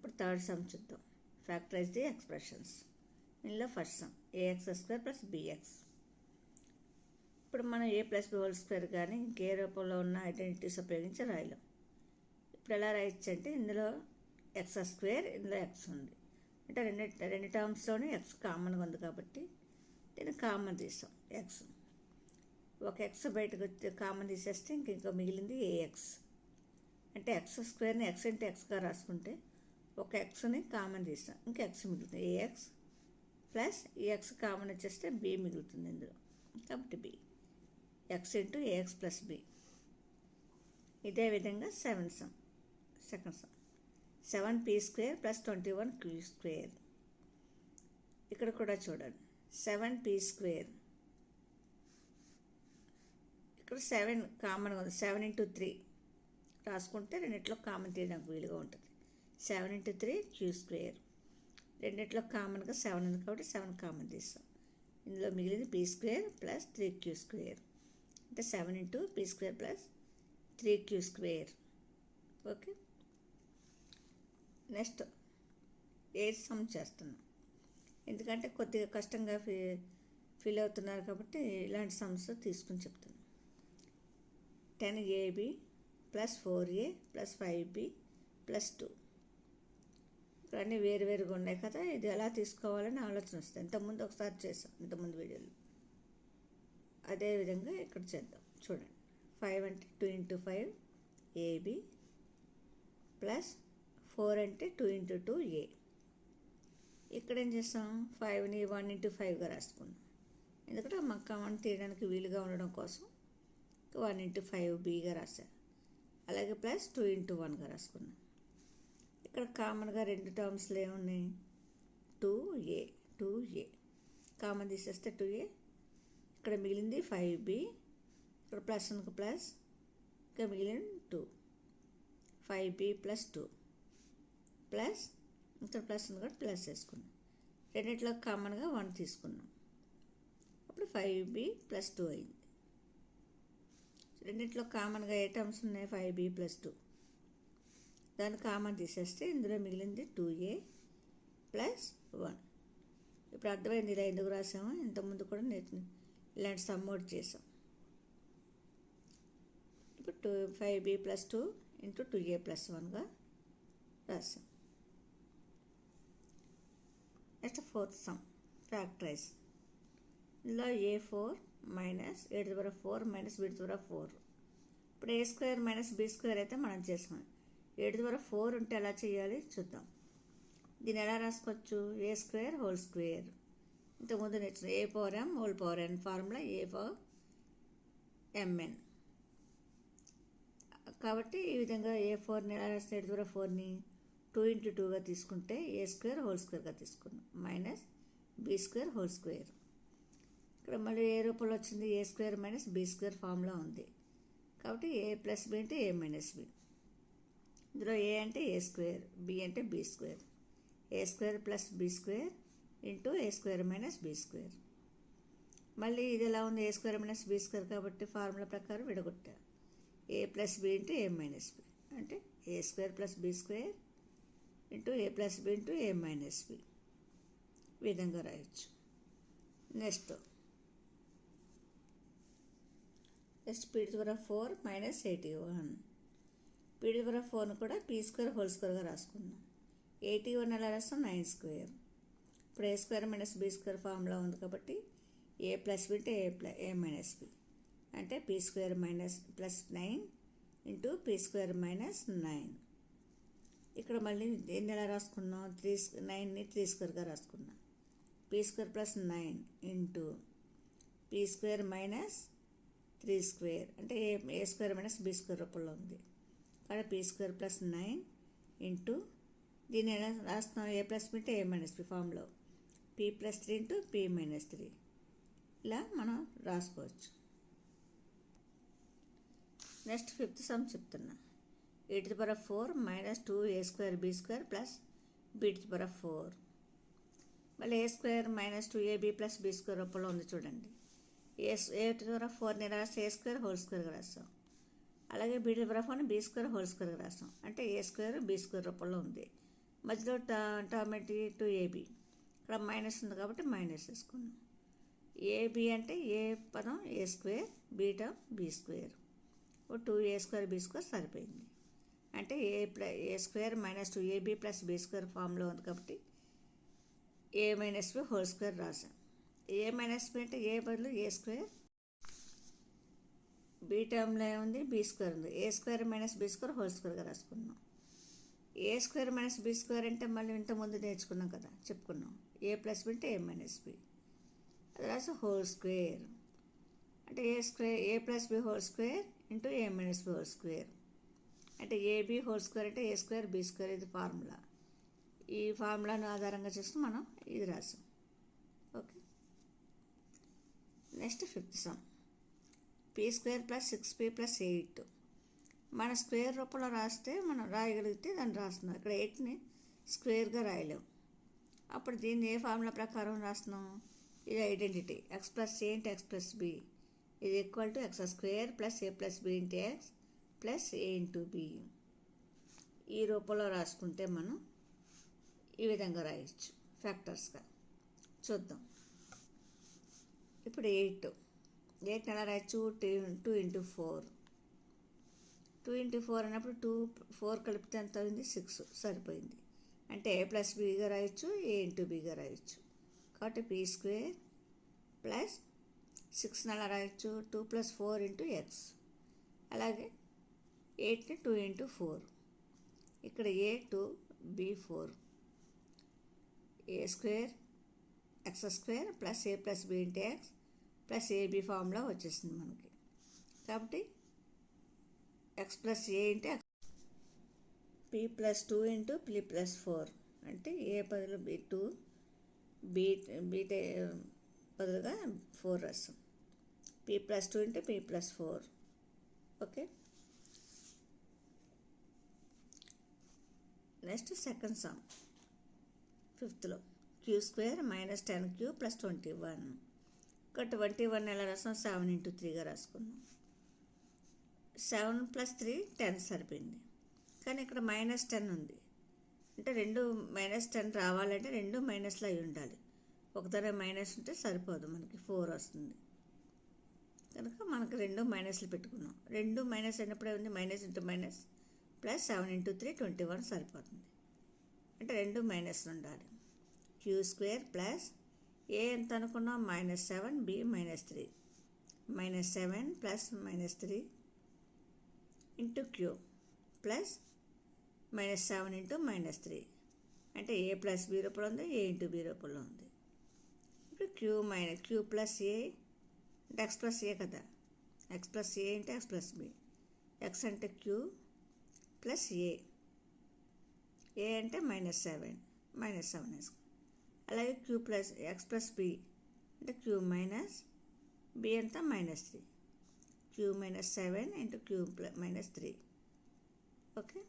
ఇప్పుడు third sum చూద్దాం. Factorise the expressions. ఇందులో first sum ax² plus bx. ఇప్పుడు మనం a plus b whole square కానీ ఇంకే రూపంలో ఉన్న ఐడెంటిటీస్ ఉపయోగించి రాయలేం. ఇప్పుడు ఎలా రాయొచ్చు అంటే ఇందులో x², ఇందులో x ఉంది అంటే రెండు టర్మ్స్లోనే x కామన్గా ఉంది కాబట్టి దీన్ని కామన్ తీసాం. x ఒక x బయటకు వచ్చి కామన్ తీసేస్తే ఇంకో మిగిలింది ax. అంటే x²ని x ఇంటూ xగా రాసుకుంటే ఒక xని కామన్ తీసాం, ఇంకా x మిగులుతుంది. ax ప్లస్ ఈ x కామన్ వచ్చేస్తే b మిగులుతుంది ఇందులో, కాబట్టి b x into ax plus b. ఇదే విధంగా second some 7p² plus 21q². ఇక్కడ కూడా చూడండి 7p², ఇక్కడ 7 కామన్గా ఉంది. 7 ఇంటూ 3 రాసుకుంటే రెండిట్లో కామన్ తీయడానికి వీలుగా ఉంటుంది. 7 ఇంటూ 3q². రెండిట్లో కామన్గా 7 ఉంది కాబట్టి 7 కామన్ తీస్తాం. ఇందులో మిగిలింది p² ప్లస్ 3q². అంటే 7 into p² plus 3q². Okay, next eighth some చేస్తున్నాం. ఎందుకంటే కొద్దిగా కష్టంగా ఫీల్ అవుతున్నారు కాబట్టి ఇలాంటి సమ్స్ తీసుకుని చెప్తున్నాం. 10ab plus 4a plus 5b plus 2. ఇక్కడ అన్నీ వేరువేరుగా ఉన్నాయి కదా, ఇది ఎలా తీసుకోవాలని ఆలోచన వస్తుంది. ఇంతకుముందు ఒకసారి చేసాం, ఇంతకుముందు వీడియోలో. అదేవిధంగా ఇక్కడ చేద్దాం. చూడండి 5 అంటే 2 ఇంటూ 5 ab ప్లస్ 4 అంటే 2 ఇంటూ 2a. ఇక్కడ ఏం చేస్తాం, 5ని 1 ఇంటూ 5గా రాసుకున్నాం. ఎందుకంటే మాకు కామన్ తీయడానికి వీలుగా ఉండడం కోసం 1 ఇంటూ 5bగా రాశారు. అలాగే ప్లస్ 2 ఇంటూ 1గా రాసుకున్నాం. ఇక్కడ కామన్గా రెండు టర్మ్స్లో ఏమున్నాయి, 2a కామన్ తీసేస్తే 2a. ఇక్కడ మిగిలింది 5b, ఇక్కడ ప్లస్ అనుకో ప్లస్, ఇక్కడ మిగిలింది 2, 5b ప్లస్ 2 ప్లస్ ఇక్కడ ప్లస్ ఉంది కాబట్టి ప్లస్ వేసుకున్నాం. రెండిట్లో కామన్గా 1 తీసుకున్నాం. అప్పుడు 5b ప్లస్ 2 అయింది. రెండిట్లో కామన్గా ఏ టర్మ్స్ ఉన్నాయి, 5b ప్లస్ 2. దాన్ని కామన్ తీసేస్తే ఇందులో మిగిలింది 2a ప్లస్ 1. ఇప్పుడు అర్థమైంది ఇలా ఎందుకు రాసామో. ఇంతకుముందు కూడా ఇలాంటి సమ్మోడ్ చేసాం. ఇప్పుడు 5b plus 2 into 2a plus 1గా రాసాం. Next fourth sum factorise. ఇందులో a4 minus a⁴ minus b⁴. ఇప్పుడు a² మైనస్ b² అయితే మనం చేసాం. a⁴ ఉంటే ఎలా చేయాలి చూద్దాం. దీన్ని ఎలా రాసుకోవచ్చు, a² హోల్ స్క్వేర్. ఇంతకుముందు నేర్చుకున్నాం a⁴m whole power n formula a⁴mn. కాబట్టి ఈ విధంగా a4ని ఎలా రాస్తే a⁴ని 2 ఇంటూ 2గా తీసుకుంటే a² హోల్ స్క్వేర్గా తీసుకున్నాం మైనస్ b² హోల్ స్క్వేర్. ఇక్కడ మళ్ళీ ఏ రూపంలో వచ్చింది, a² మైనస్ b² ఫార్ములా ఉంది కాబట్టి a ప్లస్ b అంటే a మైనస్ b. ఇందులో a అంటే a² b అంటే b². a² plus b² into a² minus b². మళ్ళీ ఇది ఎలా ఉంది, a² మైనస్ b² కాబట్టి ఫార్ములా ప్రకారం విడగొట్టారు. a plus b into a minus b అంటే a² plus b² into a plus b into a minus b. ఈ విధంగా రాయొచ్చు. Next p⁴ minus 81. p⁴ కూడా p² హోల్ స్క్వేర్గా రాసుకుందాం. 81 ఎలా రాస్తాం, 9². ఇప్పుడు a² మైనస్ b² ఫార్ములా ఉంది కాబట్టి a ప్లస్ b అంటే a మైనస్ b అంటే p² minus plus 9 into p² minus 9. ఇక్కడ మళ్ళీ దీన్ని ఎలా రాసుకున్నాం, 9ని 3² రాసుకున్నాం. p² plus 9 into p² minus 3² అంటే a² మైనస్ b² రూపంలో ఉంది కాబట్టి p² ప్లస్ 9 ఇంటూ దీన్ని ఎలా రాస్తున్నాం, a ప్లస్ b అంటే a మైనస్ b ఫామ్లో p plus 3 into p minus 3. ఇలా మనం రాసుకోవచ్చు. నెక్స్ట్ ఫిఫ్త్ సమ్ చెప్తున్నా. a⁴ minus 2a² b² plus b⁴. మళ్ళీ a² minus 2ab plus b² రూపంలో ఉంది చూడండి. a⁴ని రాస్తే a² హోల్ స్క్వేర్గా రాస్తాం. అలాగే b⁴ని b² హోల్ స్క్వేర్గా రాస్తాం. అంటే a² b² రూపంలో ఉంది. మధ్యలో టర్మ్ ఏంటి 2ab, ఇక్కడ మైనస్ ఉంది కాబట్టి మైనస్ వేసుకున్నాం. ఏబి అంటే ఏ పదం a square, b term b square, 2a²b² సరిపోయింది. అంటే a square minus 2ab plus b square ఫామ్లో ఉంది కాబట్టి a minus b whole square రాసాం. ఏ మైనస్ బి అంటే ఏ బదులు ఏ స్క్వేర్, బి టర్మ్లో ఉంది బి స్క్వేర్ ఉంది, a square minus b square whole స్క్వేర్గా రాసుకున్నాం. A square minus b square అంటే మళ్ళీ ఇంతకుముందు నేర్చుకున్నాం కదా, చెప్పుకున్నాం. ఏ ప్లస్ బి అంటే ఏ మైనస్ బి, అది రాసి హోల్ స్క్వేర్ అంటే a plus b whole square into a minus b whole square, అంటే ఏబి హోల్ స్క్వేర్ అంటే ఏ స్క్వేర్ బి స్క్వేర్. ఇది ఫార్ములా. ఈ ఫార్ములాను ఆధారంగా చేసుకుని మనం ఇది రాసాం. Okay, next 5th some. p² + 6p + 8 మన స్క్వేర్ రూపంలో రాస్తే మనం రాయగలిగితే దాన్ని రాస్తున్నాం. ఇక్కడ 8ని స్క్వేర్గా రాయలేం. అప్పుడు దీన్ని ఏ ఫార్ములా ప్రకారం రాస్తున్నాం? ఇది identity. x + a × x + b ఇది equal to x² + a + b × x + a × b. ఈ రూపంలో రాసుకుంటే మనం ఈ విధంగా రాయొచ్చు ఫ్యాక్టర్స్గా. చూద్దాం. ఇప్పుడు 8 ఎలా రాయొచ్చు? 2 × 4. 2 × 4 అన్నప్పుడు 4 కలిపితే ఎంత అయింది? 6 సరిపోయింది. అంటే a + bగా రాయొచ్చు, a × bగా రాయొచ్చు. కాబట్టి p² + 6ని ఎలా రాయొచ్చు? 2 + 4 × x. అలాగే 8ని 2 × 4. ఇక్కడ a 2 b 4, a² x² + a + b × x + ab formula వచ్చేసింది మనకి. కాబట్టి x + a × x, p + 2 × p + 4 అంటే a బదులు b 2, b బదులుగా 4 రాస్తాం. p + 2 × p + 4. Okay, next 2nd sum. 5thలో q² - 10q + 21. ఇక్కడ 21 ఎలా రాస్తాం? 7 × 3గా రాసుకున్నాం. 7 + 3 10 సరిపోయింది. కానీ ఇక్కడ -10 ఉంది. అంటే 2 -10 రావాలంటే 2 మైనస్లో అయి ఉండాలి. ఒకదాని మైనస్ ఉంటే సరిపోదు, మనకి 4 వస్తుంది. కనుక మనకు 2 మైనస్లు పెట్టుకున్నాం. 2 మైనస్ అయినప్పుడే ఉంది -−+ 7 × 3 21 సరిపోతుంది. అంటే 2 మైనస్లు ఉండాలి. q² + a ఎంత అనుకున్నాం? -7, b -3. -7 + -3 × q ప్లస్ -7 × -3 అంటే a + b రూపంలో ఉంది, a × b రూపంలో ఉంది. ఇప్పుడు q + a అంటే x + a కదా, x + a × x + b. x అంటే q ప్లస్ a అంటే -7 వేసుకో. అలాగే q + x + b అంటే q - b అంతా -3, q - 7 × q - 3. ఓకే.